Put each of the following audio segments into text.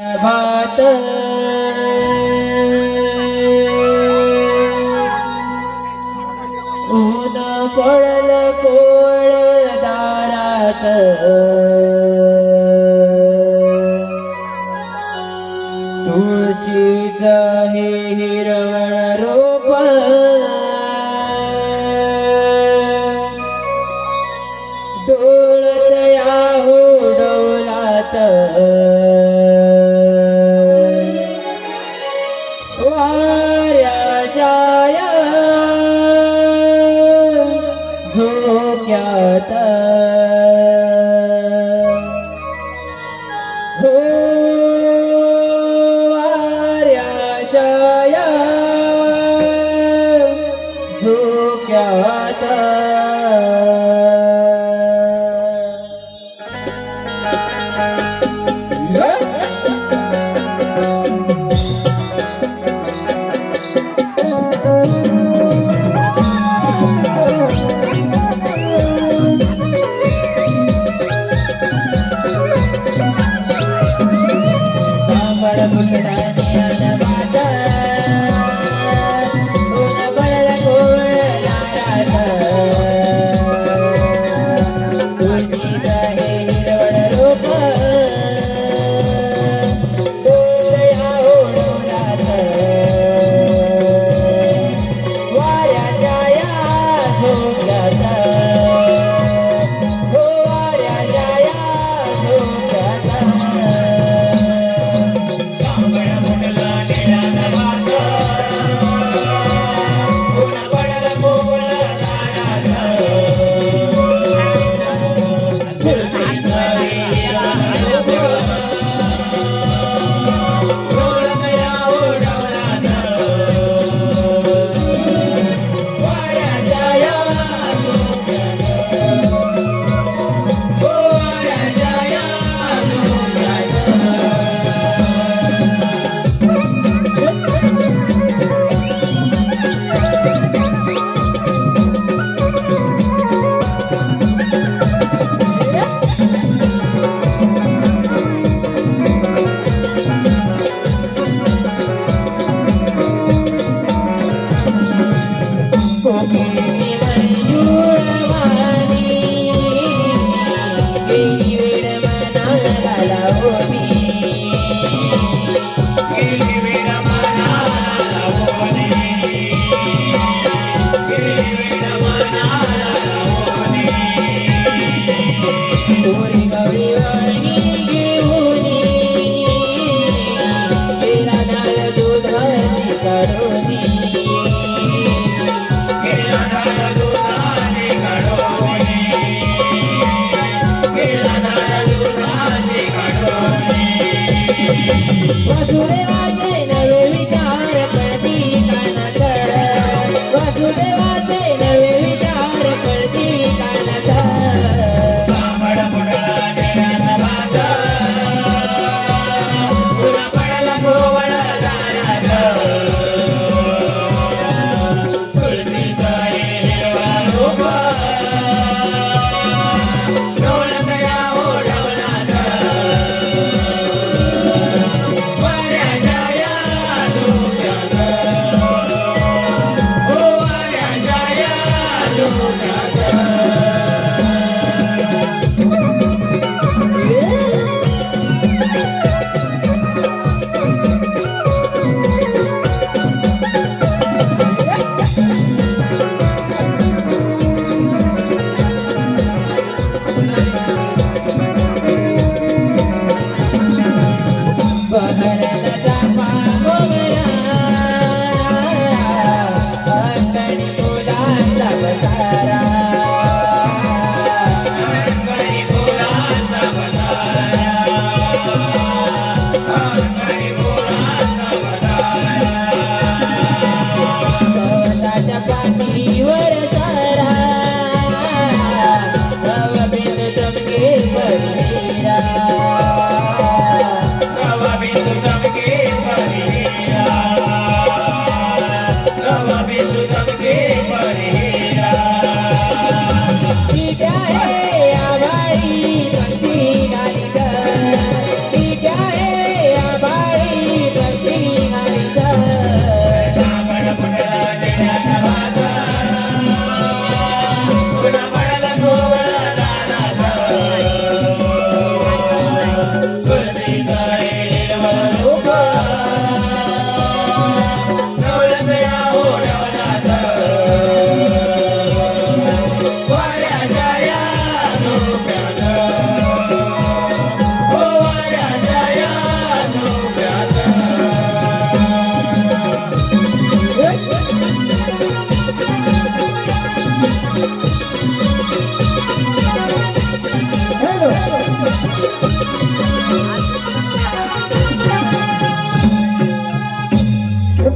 भात ऊन पडल कोळ दारात तुळशीच हे हिरवण रोप डोळत या हो डोलात वाऱ्याच्या झोक्यात हो वाऱ्याच्या झोक्यात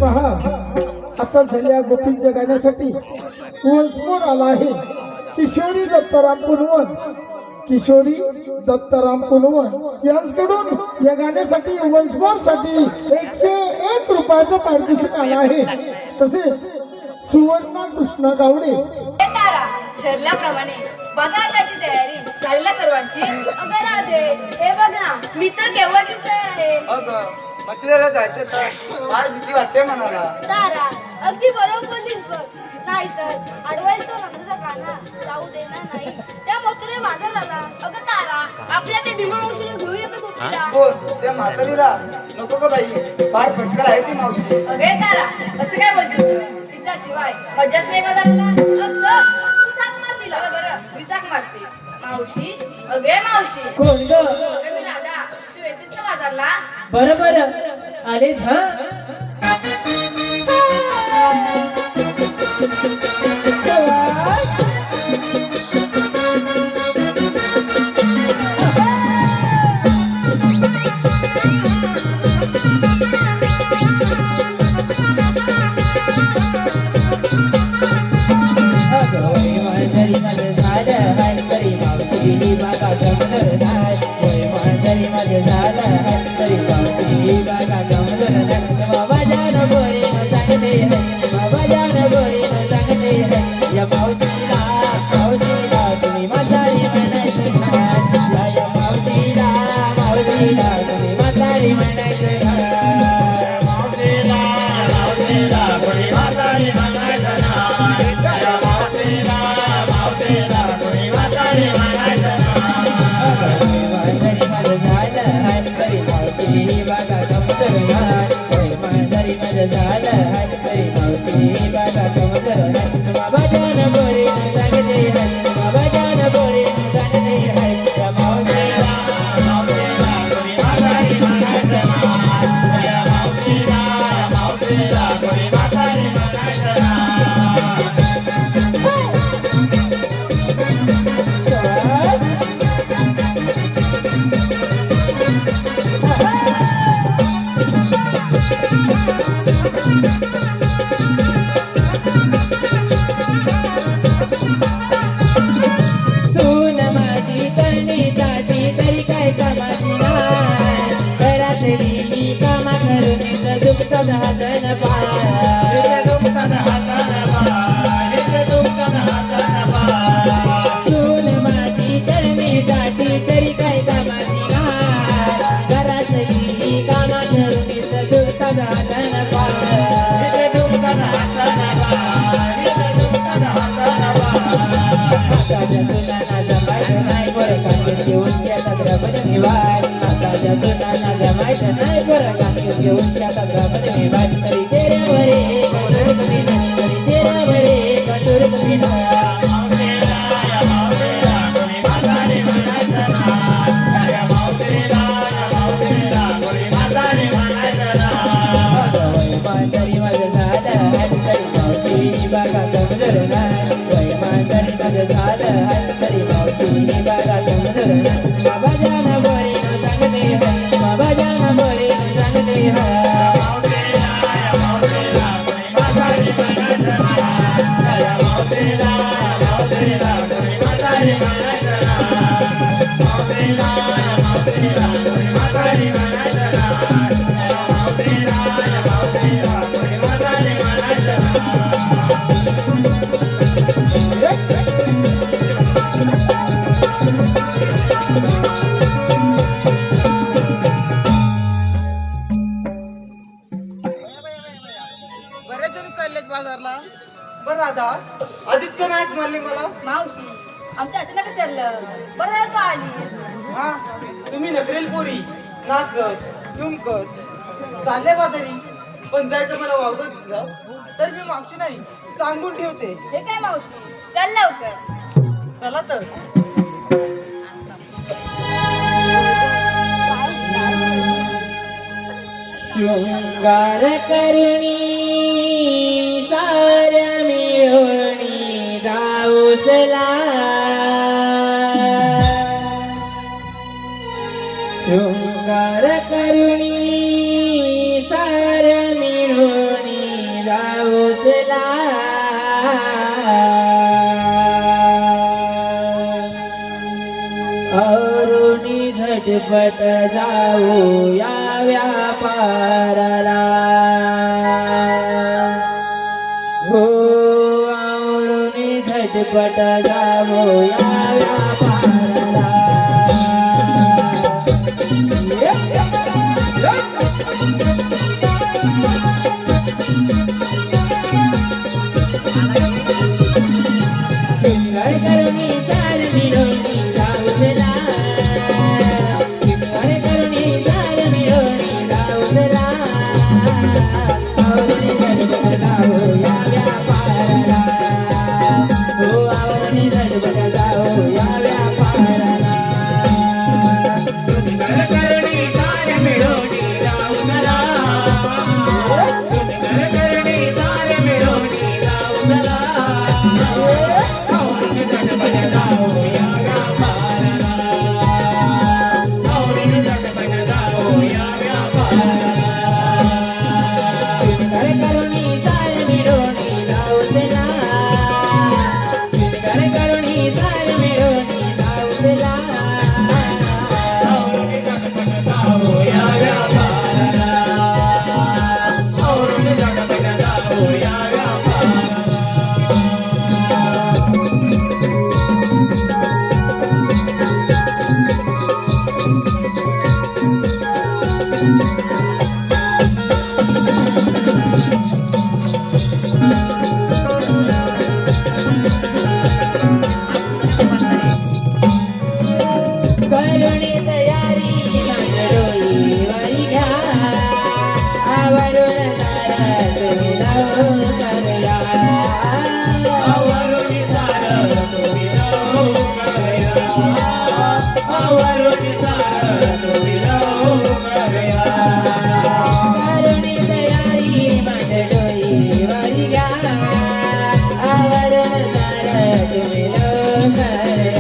पहा आता झाल्या गोपींच्या गाण्यासाठी वंशमोर आला आहे किशोरी दत्ताराम पुनवन. किशोरी दत्ताराम पुनवन यांच्याकडून या गाण्यासाठी वंशमोरसाठी 101 रुपयाचं पारितोषिक आलं आहे. तसेच सुवर्णा कृष्णा गावडे तारा ठरल्याप्रमाणे बघायची तयारी झालेल्या सर्वांची. अगं राधे, हे बघ ना, मी तर केव्हाचीच तयार आहे. अगं मथुरेला जायचं तर फार भीती वाटते म्हणाला. तारा अगदी बरोबर बोललीस बघ. नाहीतर अडवायला तो नंदचा काना जाऊ देणार नाही. त्या मथुरे माझा झाला. अगं तारा, आपल्या ते भीमा मावशीला घेऊया का सोबतीला? बोल त्या म्हातारीला नको का बाई, फार फटकळ आहे ती मावशी. अगे तारा, असं काय बोलतेस तू? तिच्याशिवाय मजाच नाही बदलला. असं तू चाक मार तिला. बरं बरं, मी चाक मारते. मावशी, अगे मावशी. कोण ग? अगं मी राधा, तू येतेस ना बाजारला? बरं बरं आलेच हा. बरेच जण चाललेत बाजारला. बरं राधा, आधीच का नाही मारली मला? मावशी, आमच्या अचानक ठरलं. बरं झालं तू आलीस. हा, तुम्ही नखरेल पोरी नाचत तुमकत चालले बाजारी, पण जर का मला वावगं दिसलं तर मी मावशी नाही सांगून ठेवते. हे काय मावशी, चल लवकर. चला तर. शृंगार करुणी साऱ्या मिळवणी जाऊचला. शृंगार करुणी साऱ्या मिळवणी झटपट जाऊ या व्यापाराला हो आवरून झटपट जाऊ या व्यापाराला शिंगार करुणी चार मिळवणी जाऊला शिंगार करुणी चार मिळवणी जाऊला आवरणी झटपट जाऊ या व्यापाराला हो आवरणी झटपट जाऊ या व्यापाराला शिंगार करुणी चार मिळवणी जाऊला शिंगार करुणी चार मिळवणी जाऊला करुणी तयारी नांदडोई वारी घ्या आवरून तारा तुम्ही लावू करया आवरून तारा तुम्ही लावू करया आवरून तारा तुम्ही लावू करया करुणी तयारी नांदडोई वारी घ्या आवरून तारा तुम्ही लावू करया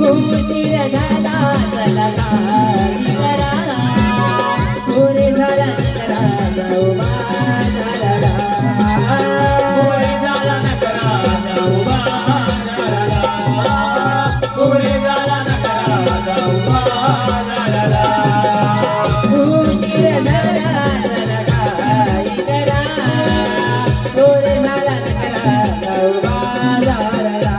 उशीर झाला चला काही करा पुरे झाला नकरा जाऊ बाजाराला पुरे झाला नकरा जाऊ बाजाराला पुरे झाला नकरा जाऊ बाजाराला उशीर झाला चला काही करा पुरे झाला नकरा जाऊ बाजाराला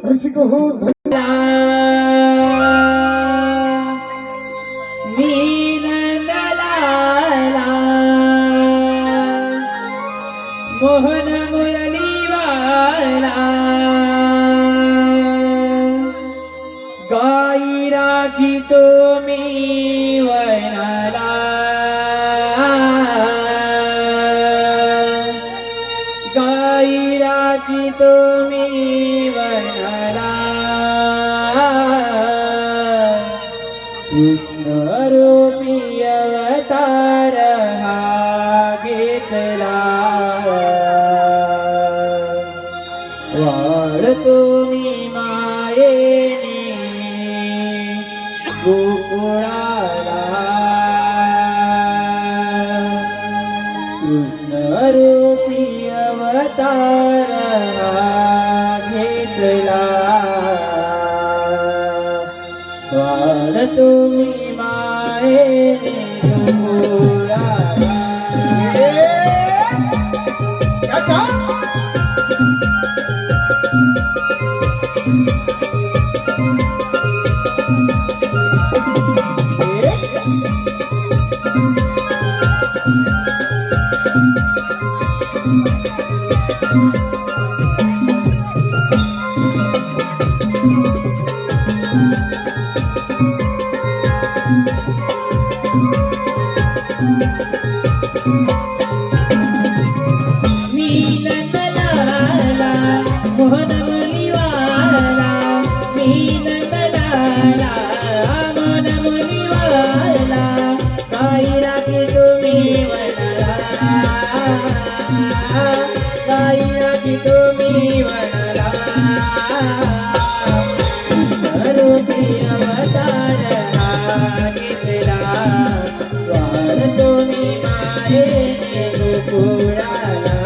रसिक हो मी नंदलाला मोहन मुरलीवाला गाई राखी तुम्ही वनाला गाई राखी तुम्ही वनाला कृष्ण रूपी अवतार हा घेतला वाढ तुम्ही मायेने गोकुळाला कृष्ण रूपी अवतार हा घेतला वाढ तुम्ही मायेने गोकुळाला मी नंदलाला मोहन मुरलीवाला मी नंदलाला मोहन मुरलीवाला गाई राखी तुम्ही वनाला गाई राखी तुम्ही वनाला रूपी अवतार हा घेतला वाढ तुम्ही मायेने गोकुळाला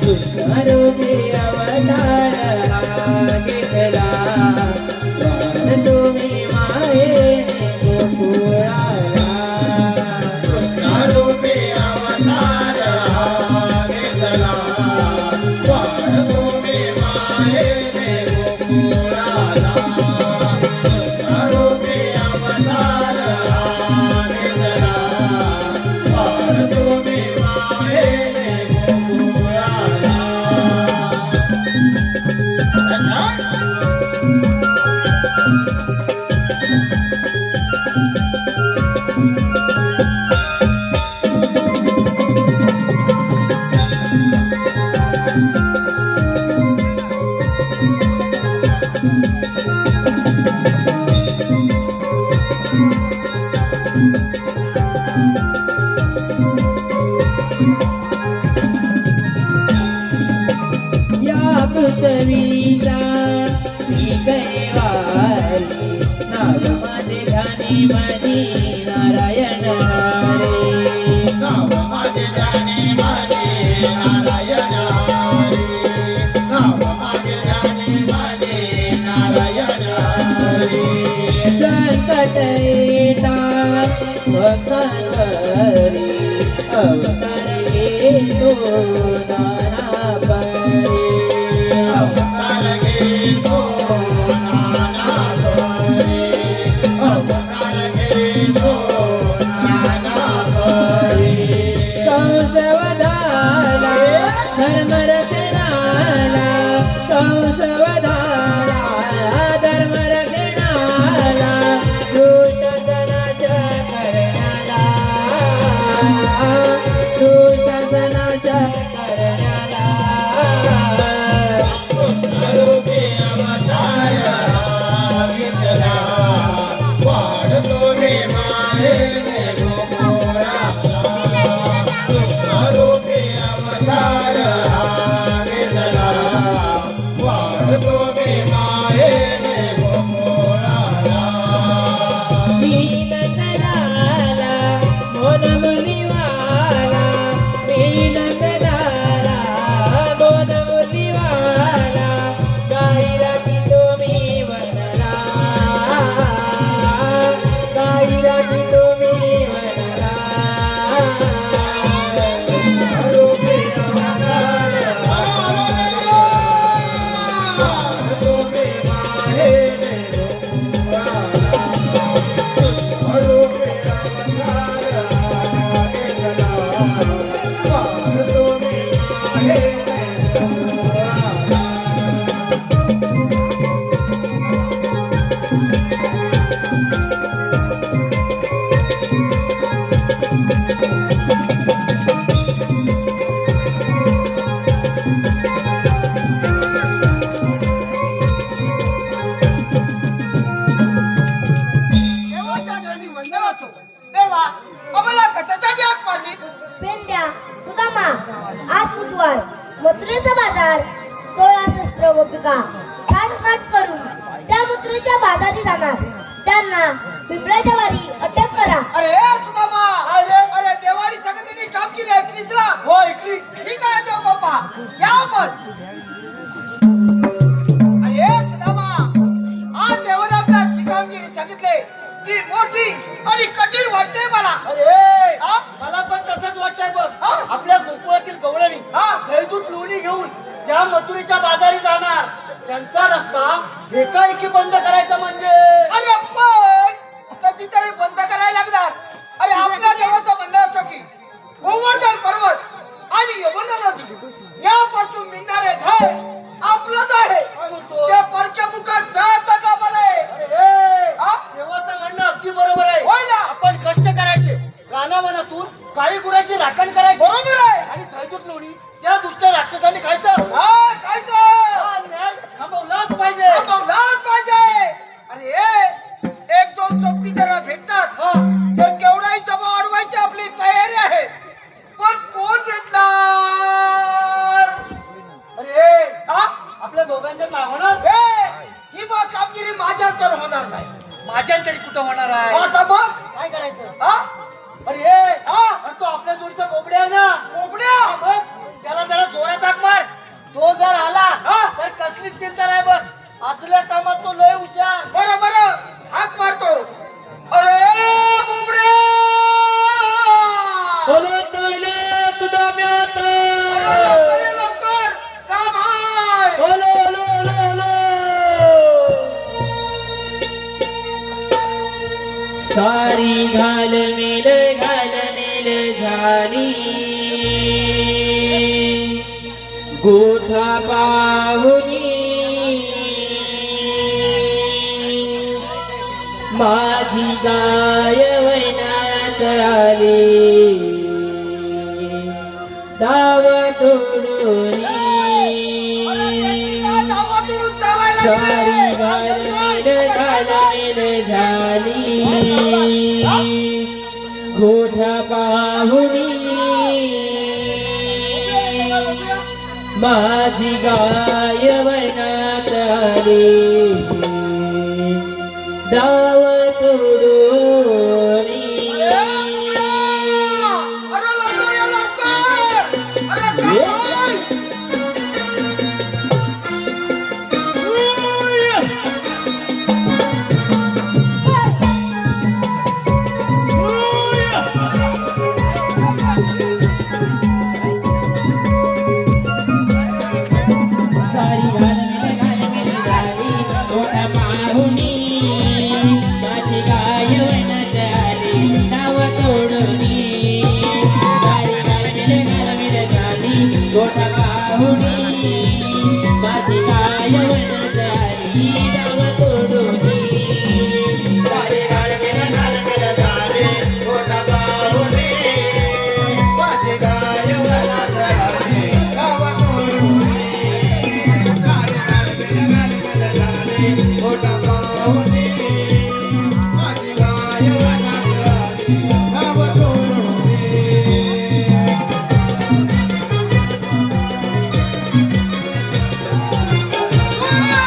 कृष्ण रूपी अवतार हा घेतला वाढ तुम्ही मायेने गोकुळाला रूपी अवतार हा घेतला वाढ तुम्ही मायेने गोकुळाला रूपी अवतार हा घेतला वाढ तुम्ही मायेने गोकुळाला या पृथ्वीचा मी कैवारी नाव माझे ध्यानी मधी नारायण हरे नाव माझे जाणे माझे नारायण हरी नाव माझे जाणे माझे नारायण हरी संकट येतात भक्तांवरी अवतार घेतो नाना परी अवतार घेतो नाना परी अवतार घेतो नाना परी कंसवधाला धर्मरक्षणाला कंसवधाला धर्मरक्षणाला दुष्टजनाच्या करण्याला दुष्टजनाच्या देवाच्या चरणी वंदन असो. देवा आम्हाला कशासाठी हात मारली? पेंड्या सुदामा आज बुधवार मथुरेचा बाजार 16 शस्त्र गोपिका नाट करून त्या मथुरेच्या बाजारी जाणार. त्यांना पिंपळाच्या वारी अटक करा. अरे सुदामा, अरे देवानी सगळ्यांनी कामगिरी ऐकलीस ना? हो ऐकली. ठीक आहे देव बाप्पा, या आपण. अरे सुदामा, आज देवाने आपल्याची कामगिरी सांगितले ती मोठी आणि कठीण वाटते मला. अरे हा? मला पण तसंच वाटतंय बघ. हा? आपल्या गोकुळातील गवळणी खैदूत लोणी घेऊन त्या मथुरेच्या बाजारी जाणार. त्यांचा रस्ता एकाएकी बंद करायचा म्हणजे अरे पण कधीतरी बंद करायला लागणार. अरे आपल्या देवाचं म्हणणं असं की गोवर्धन पर्वत आणि यमुना नदी यापासून मिळणारे धर आपलंच आहे. काय म्हणतो? ते परक्या मुखात जात का बरे? अरे हा? देवाचं म्हणणं अगदी बरोबर आहे. होय ना? आपण कष्ट करायचे, रानावनातून काही गुरांची राखण करायची. बरोबर आहे. आणि थैदूत लोणी त्या दुष्ट राक्षसांनी खायचं. हा, खायचं. हा न्याय थांबवलाच पाहिजे. थांबवलाच पाहिजे. अरे एक दोन सोबती जरा भेटतात हा. तर केवढाही जमा अडवायची आपली तयारी आहे. पण कोण भेटणार? अरे हा? आपल्या दोघांच्या नाव होणार. ही मग कामगिरी माझ्या तर होणार नाही. माझ्या तरी कुठं होणार आहे. आता मग काय करायचं? हा? अरे अरे तो आपल्या जोडीचा बोबड्या आहे ना. कोंबड्या? मग त्याला जरा जोरात हाक मार. तो जर आला तर कसलीच चिंता नाही बघ. असल्या कामात तो लय हुशार. बरं बरं, हाक मारतो. अरे कोंबड्या! अरे लवकर ये, लवकर. काम आहे. सारी घालमेल झाली गोठा पाहुनी माझी गाय वैनात आली दाव तोडून काय धावा तुडून चालायला सारी गेले? घालमेल झाली गोठा पाहुनी माझी गाय वनात आली दाव तोडून अरे लवकर या, लवकर. अरे काम आहे. सारी घालमेल झाली गोठा पाहुनी माझी गाय वनात आली दाव तोडूनी सारी घालमेल झाली गोठा पाहुनी माझी गाय वनात आली दाव तोडूनी सारी घालमेल झाली गोठा पाहुनी माझी गाय वनात आली दाव तोडूनी अरे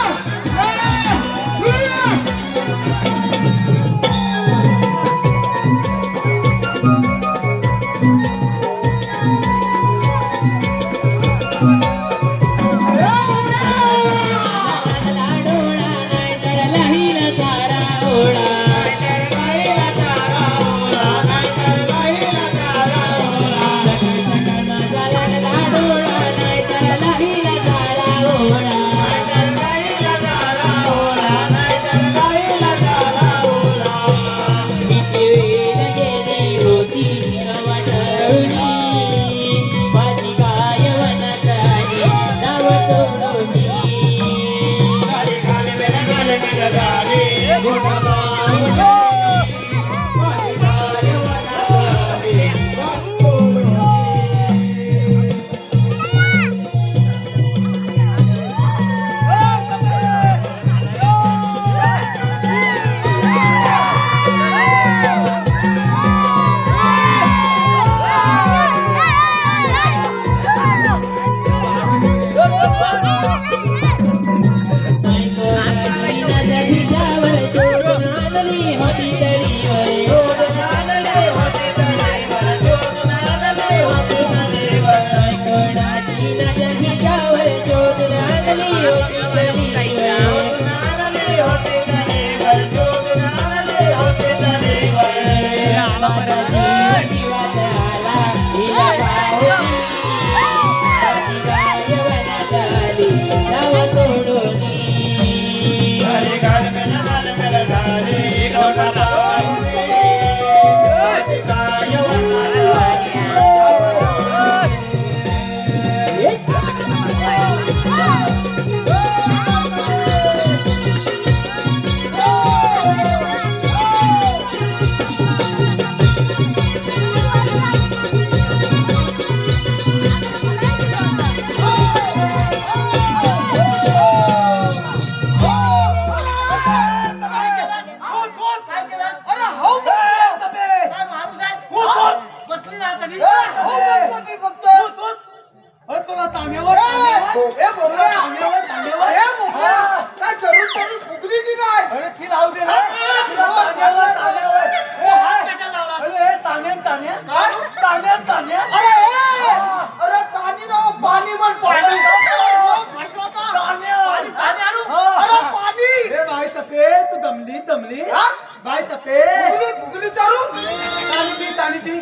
तुला तांब्यावर काय चरून चरून फुगली की काय अरे ती लावू दे ना तिला तांब्यावर अरे ताण्या ताण्या ताण्या ताण्या अरे तानी ना पाणी पण पाणी अरे पाणी ए बाई तपे तू दमली दमली बाई तपे फुगली फुगली चरून ताणी पी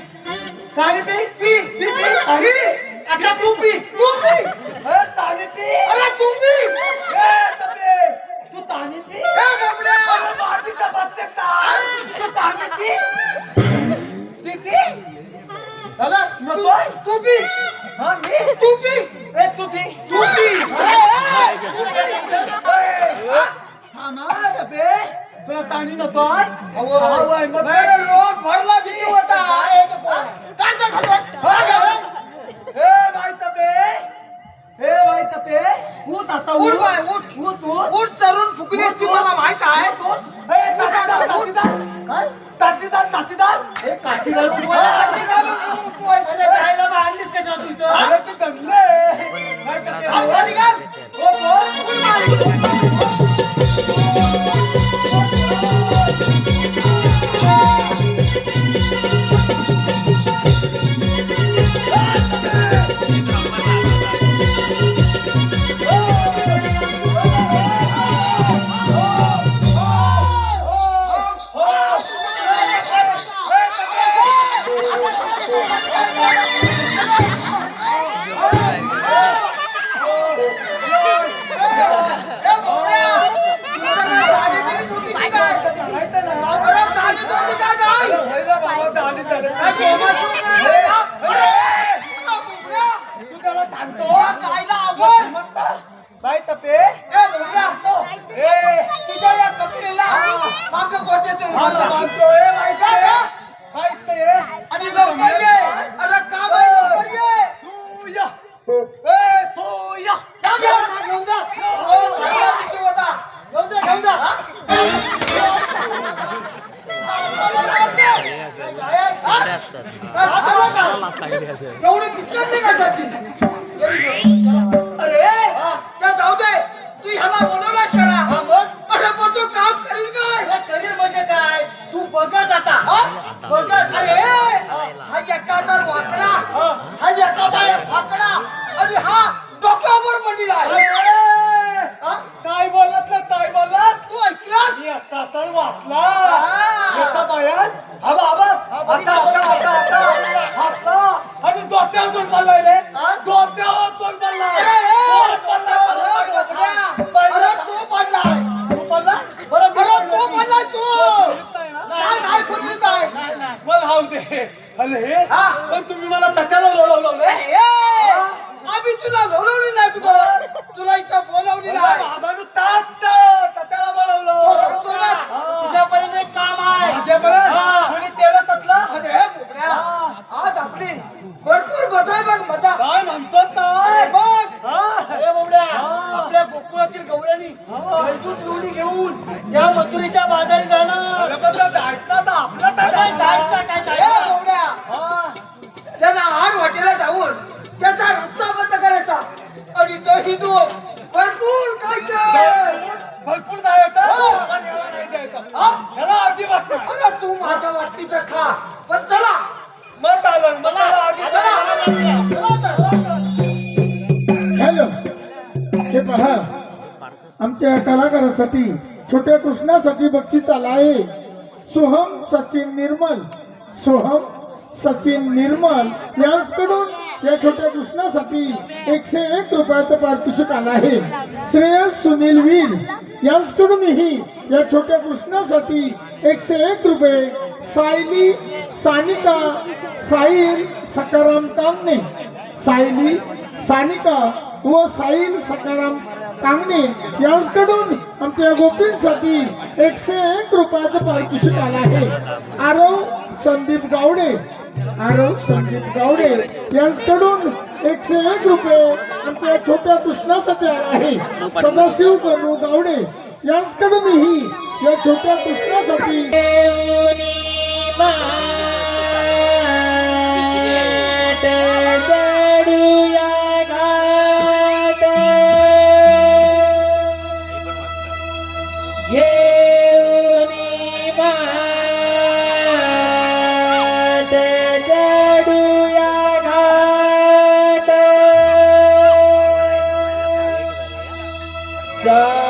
ताणी पी पी पी पी ताणी आता तू पी ताणी पी अरे तू पी ए तपे तू ताणी पी ए बोबड्या अरे मातीचा पत्ते ताण तू ताणी पी झालं नकोय? तू पी हा मी तू पी ए तू ती तू पी थांबा तपे तुला ताणी नकोय रोग भरला किती होता काय त्या खबर ए बाई तपे उठ आता उठ बाय उठ उठ उठ उठ चरून फुगली असती मला माहित आहे ए तातीदार हे काठी घालून काठी घालून उठवायचं. अरे खायला मारलीस कशा तू इथं अरे तू दमले घाल काठी घाल. उठ बाय. ए बोबड्या, तुला काय झाली बिली होती की काय? अरे झाली होती का काय? काय गोमाशी वगैरे नाही ना? अरे, तुला बोबड्या, तू त्याला थांबतो तुला कायला आवड? बाई तपे ए बोबड्या, ए तुझ्या या कपडेला मागं गोट्यातून आता बांधा. मानतो ए बाई तपे आणि लवकर ये. अरे काम आहे, लवकर ये. तू या ए तू या जा, जा, घेऊन जा. हो, भरला किती होता? घेऊन जा, घेऊन जा. हा? काय झालं का? एवढी पिचकट नाही कशाची? अरे त्या जाऊ दे, तू ह्याला बोलवलास करा. अरे पण तू काम करील काय? करील म्हणजे काय? तू बघत आता. बघत. अरे हा एका तर वाकडा, हा एका पाय फाकडा आणि हा डोक्यावर मंडीला आहे. हा? काय बोलत ना काय बोलत तू ऐकलास? मी आता तर वाचला हा. एका बायान आता आणि डोक्यावरून बोललाय हा? डोक्यावरून बोललाय अरे तू पडलाय. तू बोलला बरं तू पडलाय तू. नाही नाही फुटलीच आहे. मला हाव दे अरे हा. पण तुम्ही मला तट्याला लावलंय ए, आम्ही तुला बोलवली नाही कुठं. दूध लोणी घेऊन या मथुरेच्या बाजारी जाणार. त्यांना आड वाटेला जाऊन त्याचा रस्ता बंद करायचा आणि दही दूध भरपूर खायचं. भरपूर जायचं पण याला नाही द्यायचं. याला अजिबात नाही. अरे तू माझ्या वाटणीचं खा पण चला मत आलं मला आधी हॅलो, हे पहा, आमच्या कलाकारासाठी छोट्या कृष्णासाठी बक्षीस आला आहे. सोहम सचिन निर्मल, सोहम सचिन निर्मल यांकडून या छोट्या कृष्णासाठी 101 रुपयाचं पारितोषिक आलं आहे. श्रेयस सुनील वीर यांकडूनही या छोट्या कृष्णासाठी 101 रुपये. सायली सानिका साहिल सकाराम कांगणे, सायली सानिका व साहिल सकाराम कांगणे यांकडून आमच्या गोपींसाठी 101 रुपयाचं पारितोषिक आलं आहे. आरव संदीप गावडे, आरव संदीप गावडे यांकडून 101 रुपये आमच्या छोट्या कृष्णासाठी आला आहे. सदाशिव गणू गावडे यांकडूनही या छोट्या कृष्णासाठी जाऊ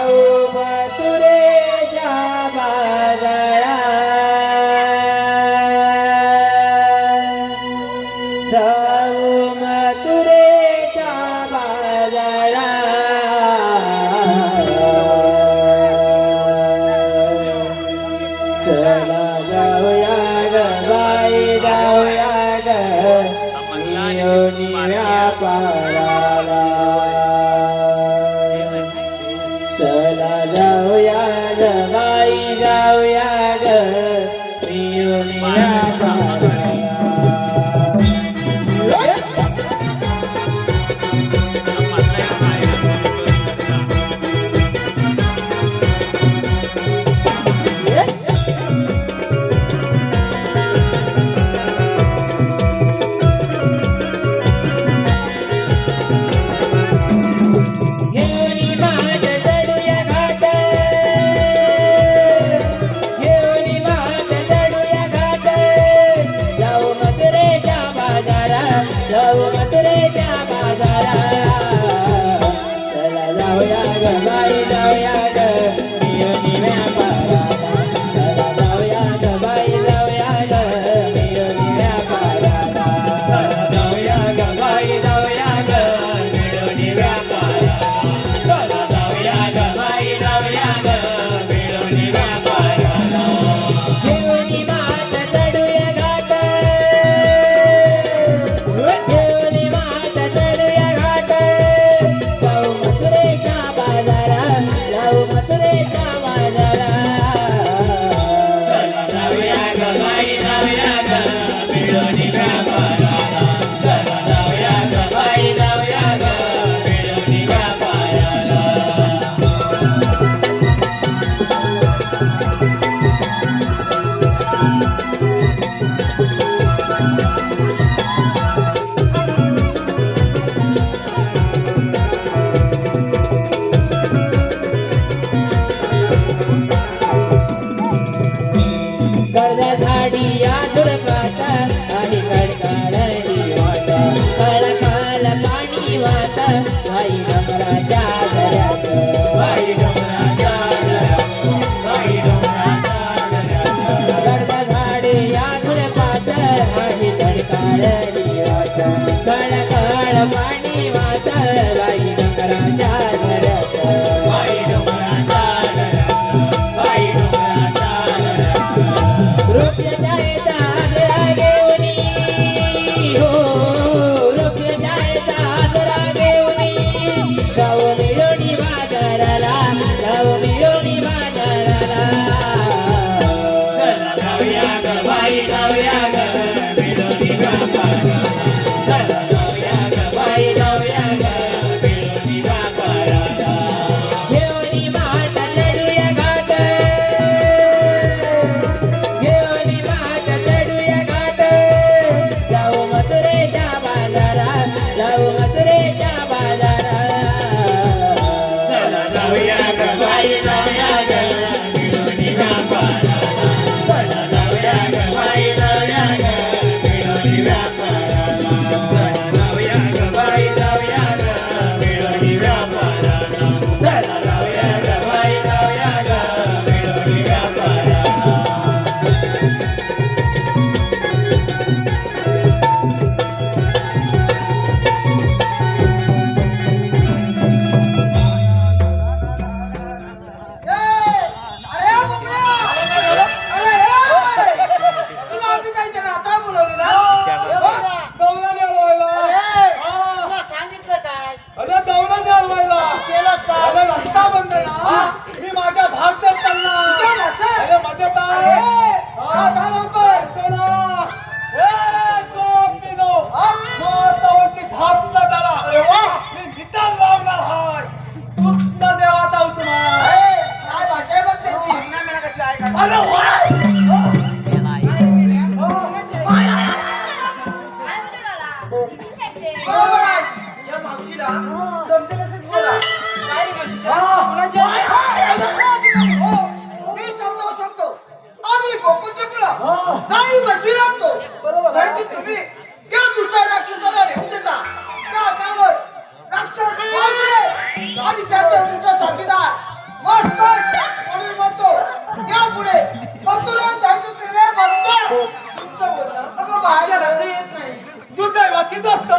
बोला काय रे म्हशीच्या? हा. मुलाच्या- मी सांगतो आम्ही गोकुळचे मुलं हा. नाही म्हशी राखतो. बरोबर. नाही तर तुम्ही त्या दुसऱ्या राक्षसाला नेऊन देता त्या नावावर राक्षस वाजले आणि त्याचा तुझा साथीदार मस्त म्हणून म्हणतो यापुढे मथुरा जायचं तिने म्हणतो. तुमचं बोलणं अगं बाहेर माझ्या लक्ष येत नाही. दुर्दैवाची दोस्त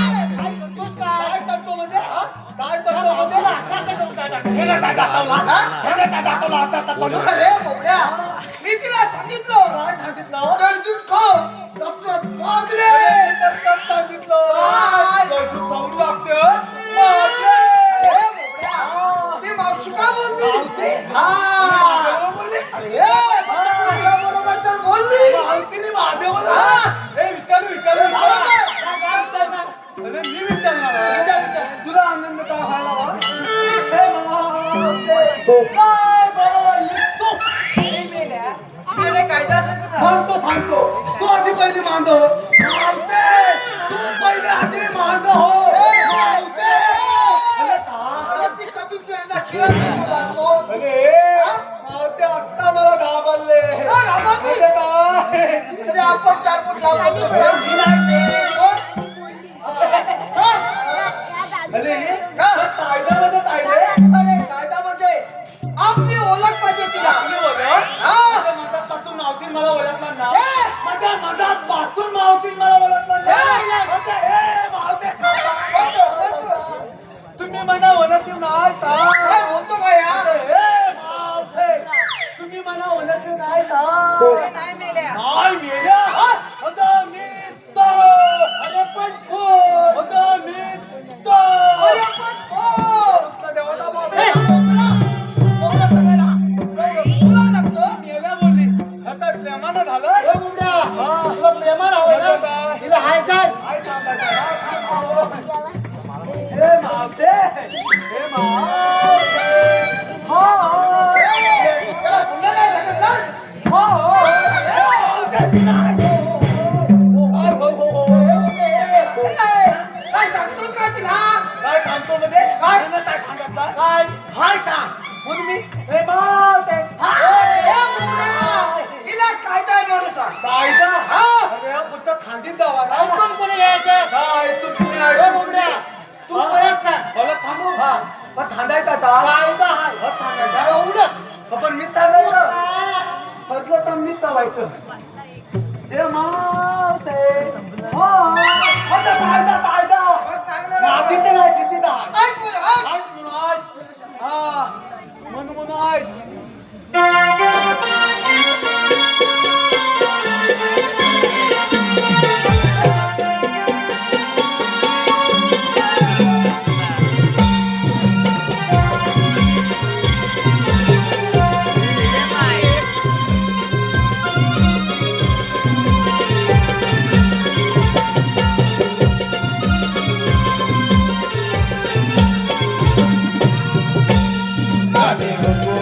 काय करतो म्हणजे काय करतो म्हणजे ह्याला काय दाखवला ह्याला काय दाखवला आता दाखवलं अरे बोबड्या मी तिला सांगितलं काय सांगितलं दूध खाऊ राक्षस वाजले सांगितलं काय? दूध खाऊ लागते बापरे. अरे बोबड्या ती मावशी का बोलली हा बोलली अरे बरोबर तर बोलली मालकीने महादेवाला हा. ए विकायला अरे मी विचारणार तुला आनंद का व्हायला वा हे महादेव. काय बोलली तू अरे मेल्या, तुझ्याकडे कायदा असेल तर सांग. थांबतो तू आधी पहिली मांदो मावते तू पहिले आधी मांदो हो मावते. अरे का? अरे ती कधीच गेली ना शिरा पिऊन लागतो. अरे मावते आत्ता मला घाबरले काय घाबरली? अरे काय? अरे आपण 4 फूट लावतो मी नाही ते. अरे कायद्यामध्ये कायदे अरे कायदा म्हणजे आपली ओळख पाहिजे तिला आपली ओळख हा. माझ्या मधात पातून मावतील मला ओळखला ना छे. माझ्या मधात पातून मावतील मला ओळखला ना छे. म्हणजे हे मावते बोलतो, बोलतो. तुम्ही मला ओळखतील नाही का काय बोलतो काय या? अरे हे मावते तुम्ही मला ओळखतील नाही का अरे नाही मेल्या. नाही मेल्या होतं मी तो अरे पण कोण? होतं मी तो अरे पण कोण? देवता बाबा ए, बोबडा. बोबडा सगळ्याला एवढं बोलावं लागतं? मेल्या बोलली आता प्रेमानं झालं ए, बोबड्या, तुला प्रेमानं हवंय ना? तिला हाय सांग. काय हे मावते हे मावते हो ए, त्याला पुन्हा नाही सांगितलं? हो हे मावते मी नाही काय सांगतोस का तिला? काय सांगतो म्हणजे काय ना काय सांगितलं काय हाय का म्हणून मी हे मावते ए, बोबड्या, तिला कायदा आहे म्हणून सांग. कायदा हा. अरे हा पुस्तक थांबीत द्यावा ना ऐकून कोणी घ्यायचं? काय तू तुम्ही ए, बोबड्या, तू परत सांग. मला थांबू पण थांबायचा का कायदा हाय. थांबायचा एवढंच. पण मी थांबायचं ठरलं तर मी चालायचं हे मावते हो आता कायदा कायदा मग सांग ना. नाती तर आहे किती आहे ऐक बरं, ऐक. ऐक म्हणून ऐक हा म्हणून ऐक राधे गोकुळ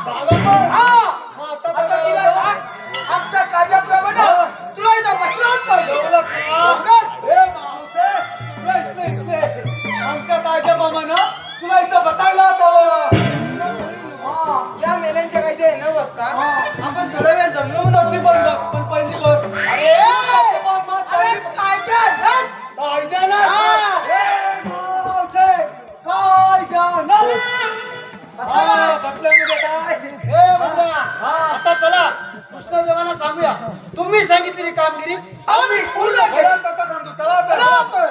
झालं पण. हा मग आता आता काय तिला करायचं? सांग आमच्या कायद्याप्रमाणे हा. तुला इथं बसलाच पाहिजे एवढं का? एवढंच. ए मावते, इथले. आमच्या कायद्याप्रमाणे तुला इथं बतायला हवं. हा. या मेल्यांच्या कायदे न बसता हा. आपण थोडा वेळ जमलो तू नक्की पण बघ, पण पहिली बघ. अरे अरे कायद्यानं कायद्यानं? हा. ए मावते, कायद्यानं. हा, बदल्यामध्ये काय? ए बंदा हा. आता चला कृष्णदेवांना सांगूया तुम्ही सांगितलेली कामगिरी आम्ही पूर्ण केली. चला, चला, चला, चला, चला. चला तर.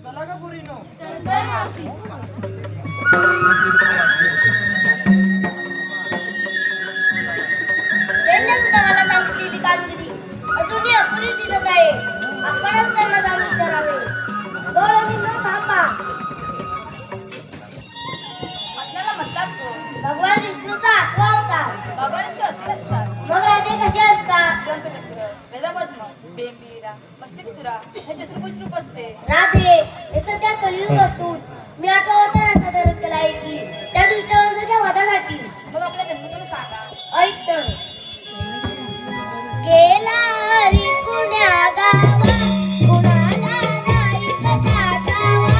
चला का पुरीनो त्यांनी सुद्धा मला सांगितलेली कामगिरी अजूनही अपुरी दिसत आहे. आपणच त्यांना जाऊन विचारावे. डोळ्यांनी थांबा. आपल्याला म्हणतात कोण? भगवान विष्णूचा आठवा अवतार. भगवानचे असे असतात. मग राधे कसे असतात? शंखचक्र, वेदपद्म, बेंबीरा, मस्तिकतुरा हे चतुर्भुज रूप असते. राधे हे सध्या कलियुग असून मी आठवा अवताराचा दर्शन केला आहे की त्या दुष्टवंशाच्या वधासाठी. मग आपल्या जन्मतून सांगा. ऐक तर. गेला हरी कुण्या गावा कुणाला नाही कथा जावा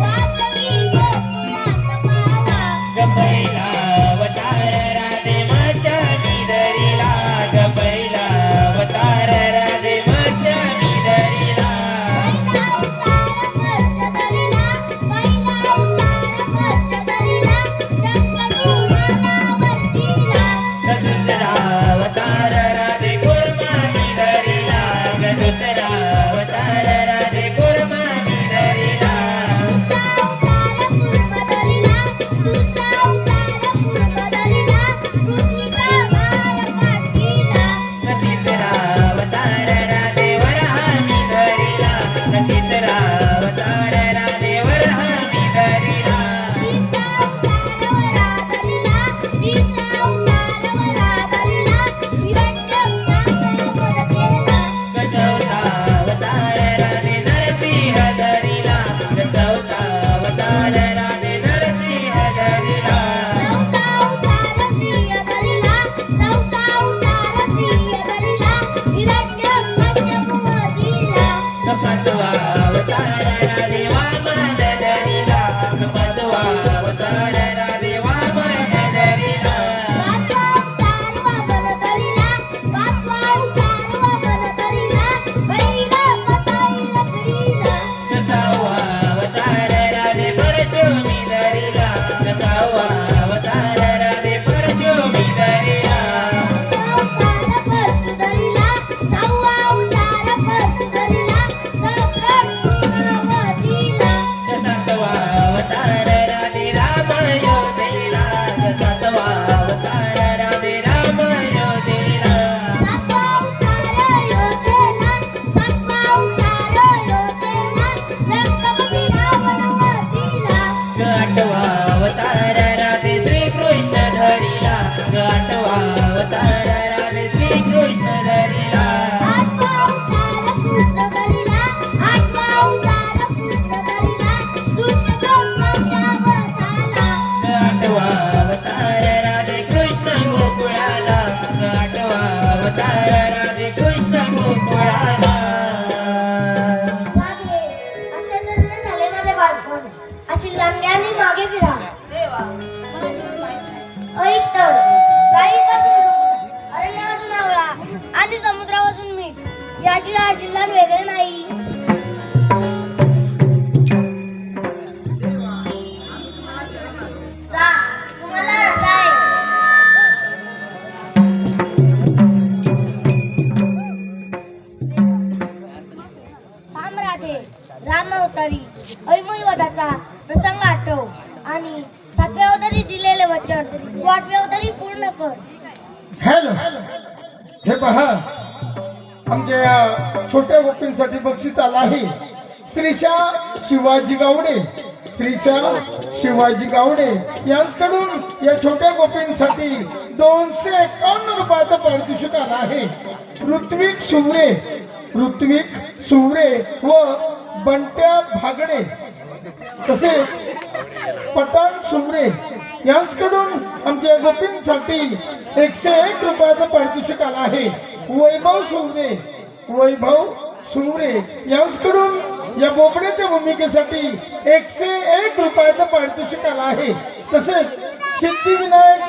वाचवी गोकुळात पावा. गपैला अवतार राधे माझ्या निधरीला गपैला अवतार राधे माझ्या निधरीला पहिला अवतार स्पर्श करीला शंख गुणाला वर्तीला. दुसरा अवतार राधे कुर्मा निधरीला दुसरा अवतार राधे कुर्मा निधरीला दुसरा अवतार पूर्ण धरीला पृथ्वीचा भार पाठीला. तिसरा अवतार राधे वरहामी धरीला तिसरा अवतार राधे वरहामी धरीला तिसरा अवतार वरा धरीला हिरण्यकश्यपाचा वध केला. चौथा अवतार राधे नरसिंह धरीला चौथा अवतार राधे नरसिंह धरीला चौथा अवतार सिंह धरीला हिरण्यकश्यप वधिला. पाचवा अवतार राधे वामन धरीला पाचवा अवतार राधे वामन धरीला पाचवा अवतार वामन धरीला. पाचवा अवतार वामन धरीला पहिला पताई लकडीला. सहावा अवतार राधे परशुरामी धरीला सहावा अवतार राधे परशुरामी धरीला अवतार परशु धरीला. सहावा अवतार परशु धरीला सहस्रकुमावतीला. सातवा अवतार राधे राम योधीला सातवा अवतार राधे राम योधीला सातवा अवतार योधेला. सातवा अवतार योधेला लंकापती रावणवधीला. आठवा अवतार राधे श्रीकृष्ण धरीला आठवा अवतार राधे श्रीकृष्ण धरीला आठवा अवतार कृष्ण धरीला. आठवा अवतार कृष्ण धरीला दुष्ट गोपाच्या वधाला. आठवा अवतार राधे कृष्ण गोकुळाला आठवा अवतार राधे कृष्ण गोकुळाला मागे असे निर्णय झाले माझे बालपण. अशी लंग्याने मागे फिरा. देवा, मला जीवन माहित नाही. ऐक तर. गाई वाजून दूध, अरण्य वाजून आवळा आणि समुद्रा वाजून मीठ याशी आशीर्वाद वेगळे नाही. जा, तुम्हाला रजा आहे. थांब राधे. राम अवतारी ऐमोई वधाचा प्रसंग आठव आणि सातव्या अवतारी दिलेले वचन तू आठव्या अवतारी पूर्ण कर. हॅलो हे पहा आमच्या या छोट्या गोपींसाठी बक्षीस आला आहे. श्रीशा शिवाजी गावडे श्रीशा शिवाजी गावडे यांच्याकडून या छोट्या गोपींसाठी 251 रुपयाचा पारितोषिक आला आहे. ऋत्विक सुवरे व बंट्या भागडे तसेच पठाण सुमरे यांच्याकडून आमच्या गोपींसाठी 101 रुपयाचं पारितोषिक आलं आहे. वैभव सुमरे यांच्याकडून या बोबड्याच्या भूमिकेसाठी 101 रुपयाचं पारितोषिक आलं आहे. तसेच सिद्धिविनायक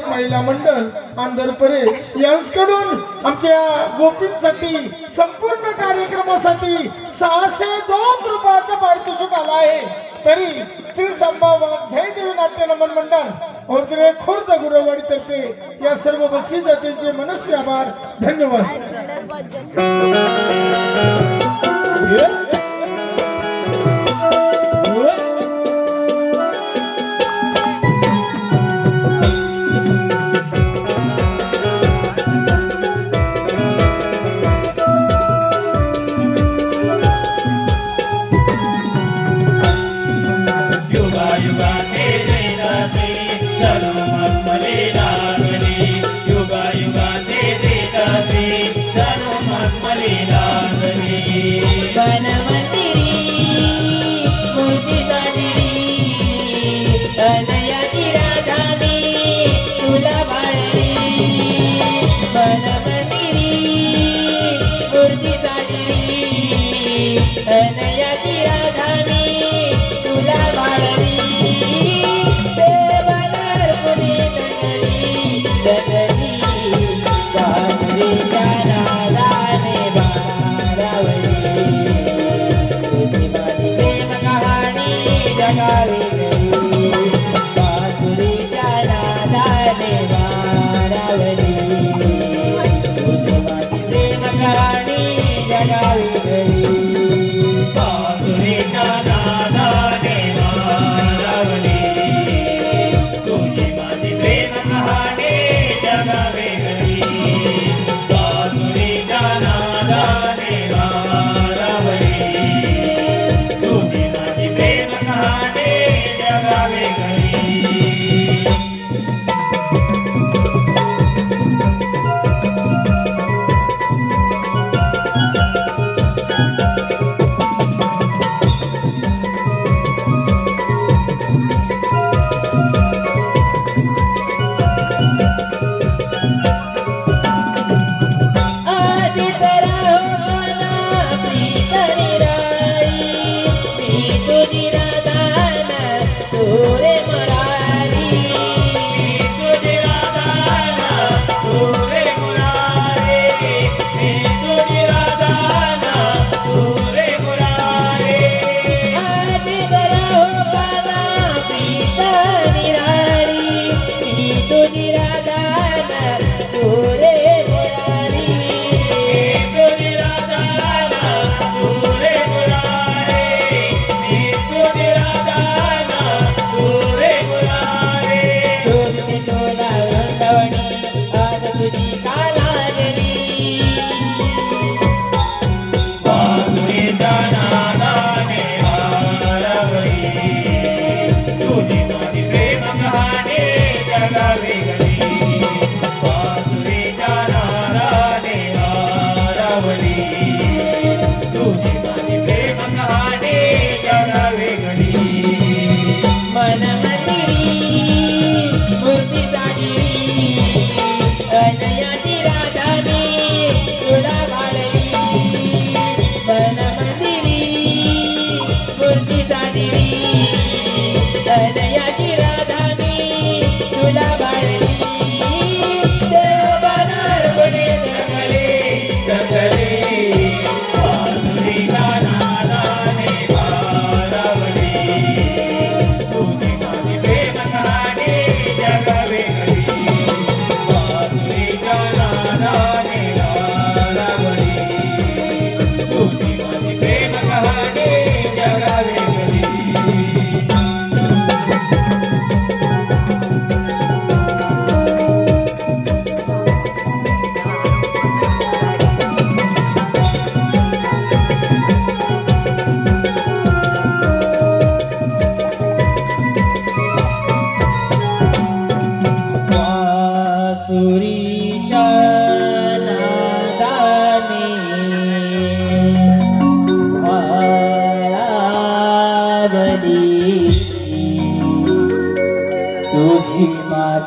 महिला मंडळ आंधरपरे यांच्याकडून आमच्या गोपींसाठी संपूर्ण कार्यक्रमासाठी 602 रुपयाचं पारितोषिक आलं आहे. तरी श्री संभाव जयदेवी नाट्य नमन मंडळ ओदरे खुर्द गुरवाडी तर्फे या सर्व बक्षीस दात्यांचे मनस्वी आभार. धन्यवाद. जगावी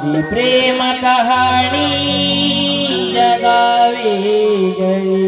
ही प्रेम कहाणी जगावे गई